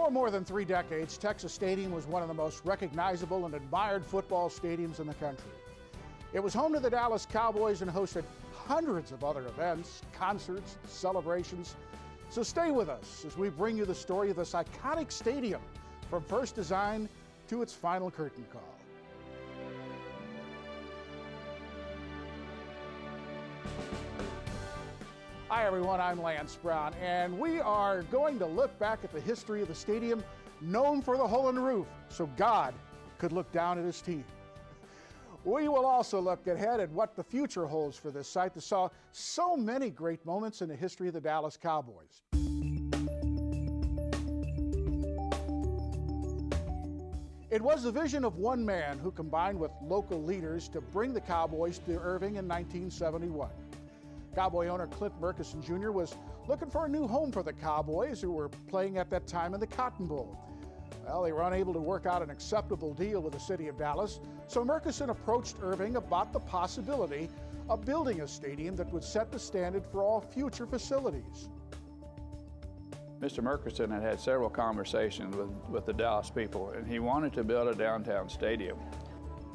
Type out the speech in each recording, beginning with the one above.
For more than 3 decades, Texas Stadium was one of the most recognizable and admired football stadiums in the country. It was home to the Dallas Cowboys and hosted hundreds of other events, concerts, celebrations. So stay with us as we bring you the story of this iconic stadium from first design to its final curtain call. Hi everyone, I'm Lance Brown, and we are going to look back at the history of the stadium known for the hole in the roof, so God could look down at his team. We will also look ahead at what the future holds for this site that saw so many great moments in the history of the Dallas Cowboys. It was the vision of one man who combined with local leaders to bring the Cowboys to Irving in 1971. Cowboy owner Clint Murkison Jr. was looking for a new home for the Cowboys, who were playing at that time in the Cotton Bowl. Well, they were unable to work out an acceptable deal with the city of Dallas, so Murkison approached Irving about the possibility of building a stadium that would set the standard for all future facilities. Mr. Murkison had several conversations with the Dallas people, and he wanted to build a downtown stadium.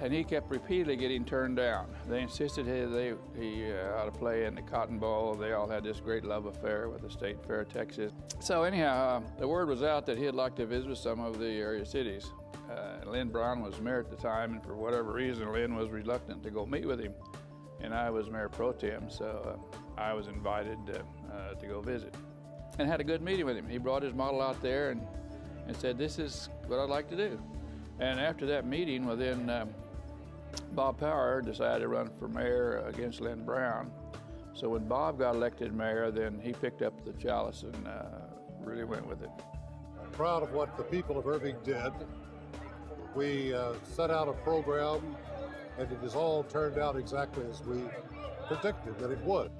And he kept repeatedly getting turned down. They insisted he ought to play in the Cotton Bowl. They all had this great love affair with the State Fair of Texas. So anyhow, the word was out that he'd like to visit with some of the area cities. Lynn Brown was mayor at the time, and for whatever reason, Lynn was reluctant to go meet with him. And I was mayor pro tem, so I was invited to go visit. And had a good meeting with him. He brought his model out there and said, "This is what I'd like to do." And after that meeting, well then, Bob Power decided to run for mayor against Lynn Brown. So when Bob got elected mayor, then he picked up the chalice and really went with it. Proud of what the people of Irving did. We set out a program, and it has all turned out exactly as we predicted that it would.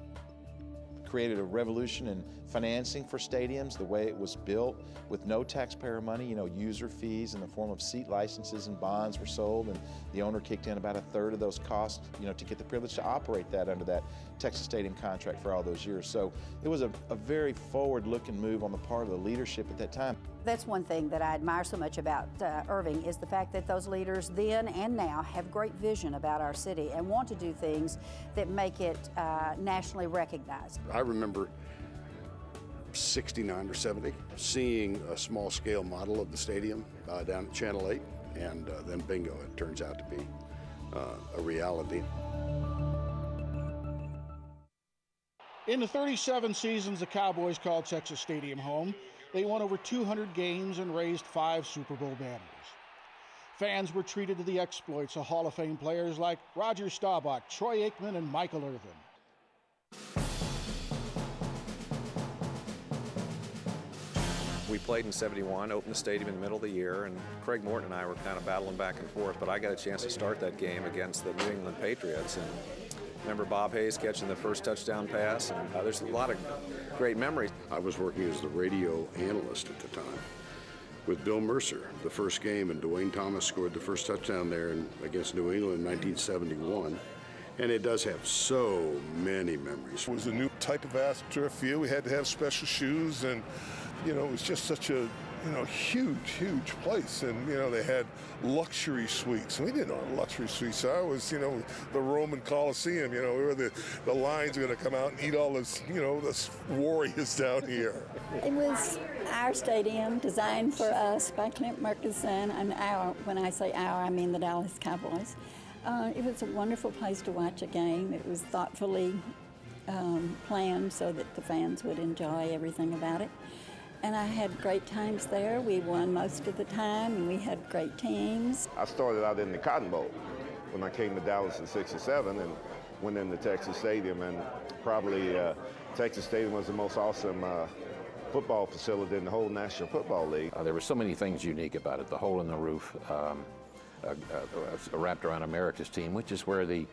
Created a revolution in financing for stadiums, the way it was built with no taxpayer money. User fees in the form of seat licenses and bonds were sold, and the owner kicked in about 1/3 of those costs, to get the privilege to operate that under that Texas Stadium contract for all those years. So it was a very forward-looking move on the part of the leadership at that time. That's one thing that I admire so much about Irving is the fact that those leaders then and now have great vision about our city and want to do things that make it nationally recognized. I remember 69 or 70 seeing a small-scale model of the stadium down at Channel 8, and then bingo, it turns out to be a reality. In the 37 seasons the Cowboys called Texas Stadium home, they won over 200 games and raised 5 Super Bowl banners. Fans were treated to the exploits of Hall of Fame players like Roger Staubach, Troy Aikman, and Michael Irvin. We played in '71, opened the stadium in the middle of the year, and Craig Morton and I were kind of battling back and forth, but I got a chance to start that game against the New England Patriots. And remember Bob Hayes catching the first touchdown pass, and there's a lot of great memories. I was working as the radio analyst at the time with Bill Mercer, the first game, and Dwayne Thomas scored the first touchdown there against New England in 1971. And it does have so many memories. It was a new type of AstroTurf field. We had to have special shoes, and it was just such a huge place, and they had luxury suites. We didn't know what luxury suites are. It was the Roman Colosseum. Where the lines are going to come out and eat all this this warriors down here. It was our stadium, designed for us by Clint Murkison, and when I say our, I mean the Dallas Cowboys. It was a wonderful place to watch a game. It was thoughtfully planned so that the fans would enjoy everything about it. And I had great times there. We won most of the time, and we had great teams. I started out in the Cotton Bowl when I came to Dallas in '67 and went into Texas Stadium, and probably Texas Stadium was the most awesome football facility in the whole National Football League. There were so many things unique about it. The hole in the roof, wrapped around America's team, which is where the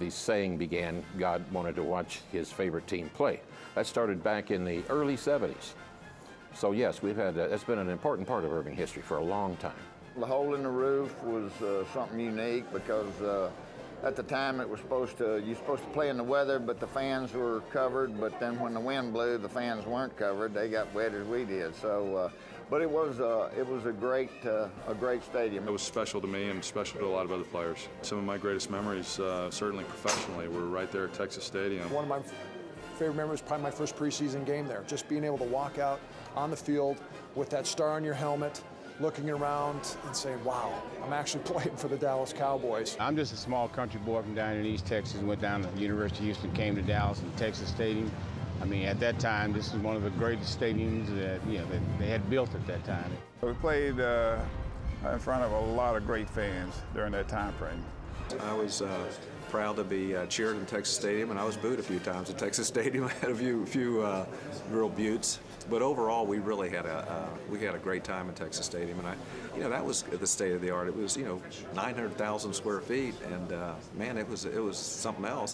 saying began, God wanted to watch his favorite team play. That started back in the early '70s. So yes, we've had, that's been an important part of Irving history for a long time. The hole in the roof was something unique because at the time it was you're supposed to play in the weather, but the fans were covered, but then when the wind blew, the fans weren't covered. They got wet as we did. So But it was a great stadium. It was special to me and special to a lot of other players. Some of my greatest memories, certainly professionally, were right there at Texas Stadium. One of my favorite memories, probably my first preseason game there. Just being able to walk out on the field with that star on your helmet, looking around and saying, wow, I'm actually playing for the Dallas Cowboys. I'm just a small country boy from down in East Texas, went down to the University of Houston, came to Dallas and Texas Stadium. I mean, at that time, this is one of the greatest stadiums that, that they had built at that time. We played in front of a lot of great fans during that time frame. I was proud to be cheered in Texas Stadium, and I was booed a few times at Texas Stadium. I had a few real buttes, but overall we really had a great time in Texas Stadium, and that was the state of the art. It was 900,000 square feet, and man, it was something else.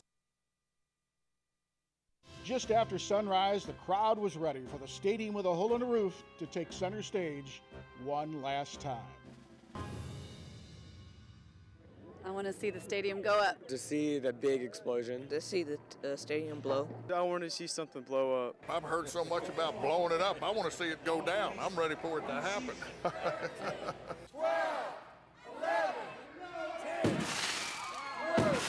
Just after sunrise, the crowd was ready for the stadium with a hole in the roof to take center stage one last time. I want to see the stadium go up. To see the big explosion. To see the stadium blow. I want to see something blow up. I've heard so much about blowing it up. I want to see it go down. I'm ready for it to happen. 12, 11, 10, 9,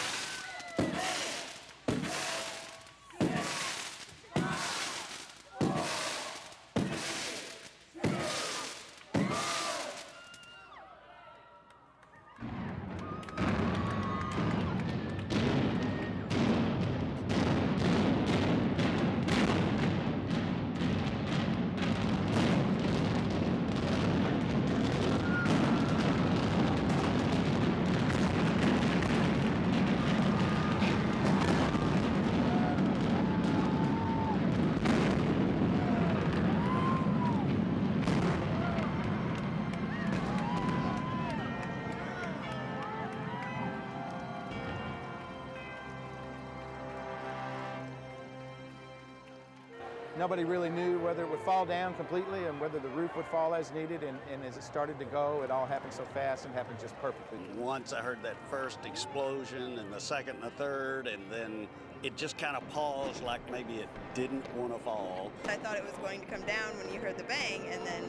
Nobody really knew whether it would fall down completely and whether the roof would fall as needed, and as it started to go, it all happened so fast and happened just perfectly. Once I heard that first explosion and the second and the third, and then it just kind of paused like maybe it didn't want to fall. I thought it was going to come down when you heard the bang, and then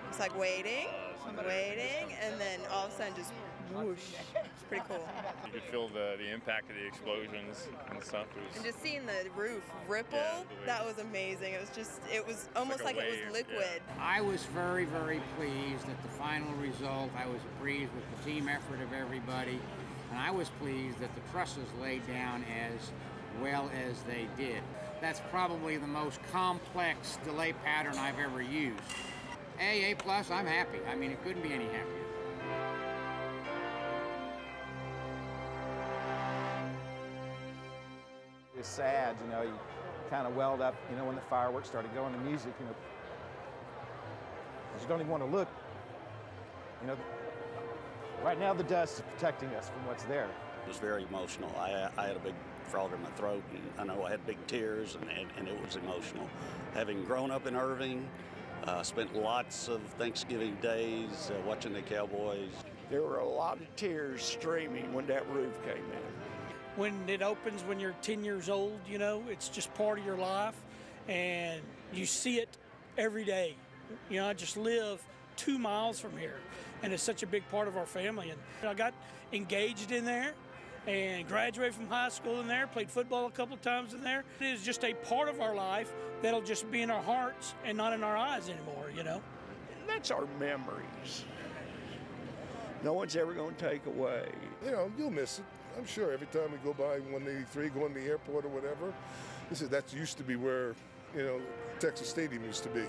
it's like waiting, and then all of a sudden just whoosh. It's pretty cool. You could feel the impact of the explosions and stuff. And just seeing the roof ripple, that was amazing. It was almost like it was liquid. I was very, very pleased at the final result. I was pleased with the team effort of everybody, and I was pleased that the trusses laid down as well as they did. That's probably the most complex delay pattern I've ever used. A+, I'm happy. I mean, it couldn't be any happier. It was sad, you kind of welled up, when the fireworks started going, the music, you don't even want to look. Right now the dust is protecting us from what's there. It was very emotional. I had a big frog in my throat, and I know I had big tears, and it was emotional. Having grown up in Irving, spent lots of Thanksgiving days watching the Cowboys. There were a lot of tears streaming when that roof came in. When it opens when you're 10 years old, it's just part of your life, and you see it every day. I just live 2 miles from here, and it's such a big part of our family. And I got engaged in there and graduated from high school in there, played football a couple of times in there. It is just a part of our life that'll just be in our hearts and not in our eyes anymore, That's our memories. No one's ever going to take away. You'll miss it. I'm sure every time we go by 183, going to the airport or whatever, that used to be where, Texas Stadium used to be.